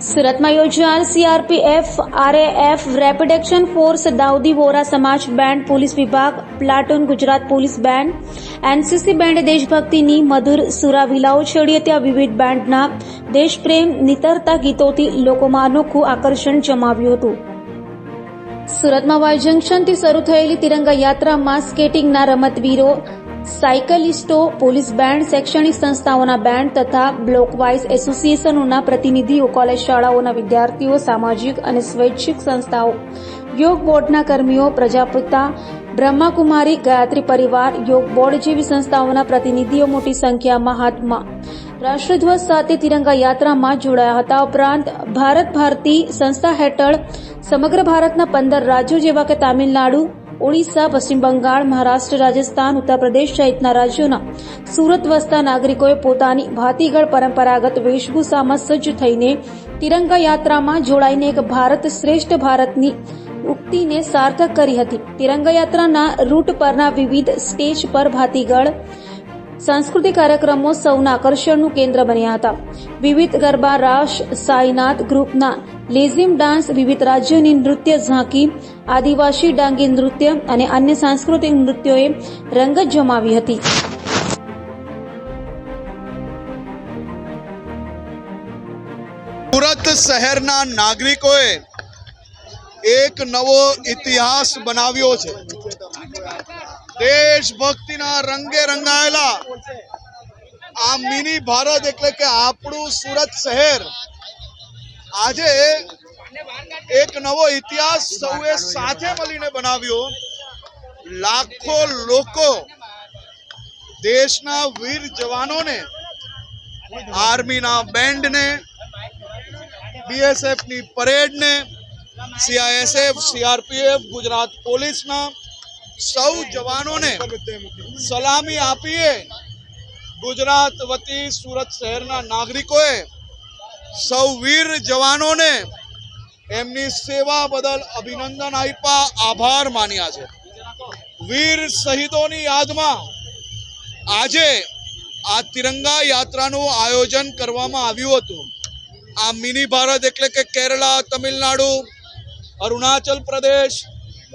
સુરતમાં યોજાયેલ CRPF RAF rapid action force Dawoodi Bohra સમાજ બેન્ડ પોલીસ વિભાગ પ્લાટૂન ગુજરાત પોલીસ બેન્ડ એનસીસી બેન્ડે દેશભક્તિની મધુર સુરાવિલાઓ છેડી ત્યાં વિવિધ બેન્ડના દેશપ્રેમ નિતરતા ગીતોથી લોકોમાં અનોખું આકર્ષણ જમાવ્યું હતું। સુરતમાં વાય જંકશનથી શરૂ થયેલી તિરંગા યાત્રામાં સ્કેટિંગના રમતવીરો, સાયકલિસ્ટો, પોલીસ બેન્ડ, શૈક્ષણિક સંસ્થાઓના બેન્ડ તથા બ્લોક વાઇઝ એસોસિએશનોના પ્રતિનિધિઓ, કોલેજ શાળાઓના વિદ્યાર્થીઓ, સામાજિક અને સ્વૈચ્છિક સંસ્થાઓ, યોગ બોર્ડના કર્મીઓ, પ્રજાપિતા બ્રહ્માકુમારી ગાયત્રી પરિવાર, યોગ બોર્ડ જેવી સંસ્થાઓના પ્રતિનિધિઓ મોટી સંખ્યામાં હાથમાં રાષ્ટ્રધ્વજ સાથે તિરંગા યાત્રામાં જોડાયા હતા। ઉપરાંત ભારત ભારતી સંસ્થા હેઠળ સમગ્ર ભારતના 15 રાજ્યો જેવા કે તામિલનાડુ, ઓડિશા, પશ્ચિમ બંગાળ, મહારાષ્ટ્ર, રાજસ્થાન, ઉત્તર પ્રદેશ સહિતના રાજ્યોના સુરત વસતા નાગરિકોએ પોતાની ભાતીગળ પરંપરાગત વેશભૂષામાં સજ્જ થઈને તિરંગા યાત્રામાં જોડાઈને એક ભારત શ્રેષ્ઠ ભારતની ઉક્તિને સાર્થક કરી હતી। તિરંગા યાત્રાના રૂટ પરના વિવિધ સ્ટેજ પર ભાતીગળ સાંસ્કૃતિક કાર્યક્રમો સૌના આકર્ષણનું કેન્દ્ર બન્યા હતા। વિવિધ ગરબા, રાસ, સાઈનાથ ગ્રુપના લેઝિમ ડાન્સ, વિવિધ રાજ્યોની નૃત્ય ઝાંકી, આદિવાસી ડાંગી નૃત્ય અને અન્ય સાંસ્કૃતિક નૃત્યોએ રંગત જમાવી હતી। સુરત શહેરના નાગરિકોએ એક નવો ઇતિહાસ બનાવ્યો છે। દેશભક્તિના રંગે રંગાયેલા આ મિની ભારત એટલે કે આપણું સુરત શહેર આજે એક નવો ઇતિહાસ સૌએ સાથે મળીને બનાવ્યો। લાખો લોકો દેશના વીર જવાનોને, આર્મીના બેન્ડને, બીએસએફની પરેડને, સીઆઈએસએફ, સીઆરપીએફ, ગુજરાત પોલીસના સૌ જવાનોને સલામી આપીએ। ગુજરાત વતી સુરત શહેરના નાગરિકોએ સૌ વીર જવાનોને એમની સેવા બદલ અભિનંદન આપ્યા, આભાર માન્યા છે। વીર શહીદોની યાદમાં આજે આ તિરંગા યાત્રાનું આયોજન કરવામાં આવ્યું હતું। આ મિની ભારત એટલે કે કેરળા, તમિલનાડુ, અરુણાચલ પ્રદેશ,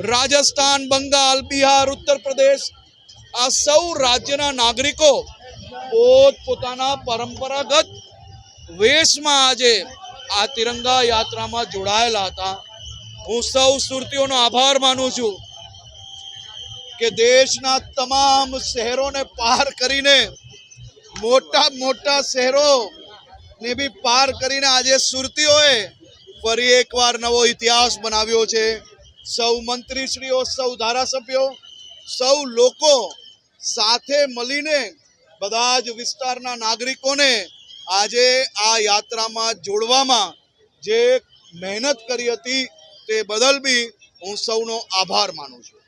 રાજસ્થાન, બંગાળ, બિહાર, ઉત્તર પ્રદેશ આ સૌ રાજ્યના નાગરિકો પોતપોતાના પરંપરાગત વેશમાં આજે આ તિરંગા યાત્રામાં જોડાયેલા હતા। હું સૌ સુરતીઓનો આભાર માનું છું કે દેશના તમામ શહેરોને પાર કરીને, મોટા શહેરોને બી પાર કરીને આજે સુરતીઓએ ફરી એકવાર નવો ઇતિહાસ બનાવ્યો છે। સૌ મંત્રીશ્રીઓ, સૌ ધારાસભ્યો, સૌ લોકો સાથે મળીને બધા જ વિસ્તારના નાગરિકોને આજે આ યાત્રામાં જોડવામાં જે મહેનત કરી હતી તે બદલ બી હું સૌનો આભાર માનું છું।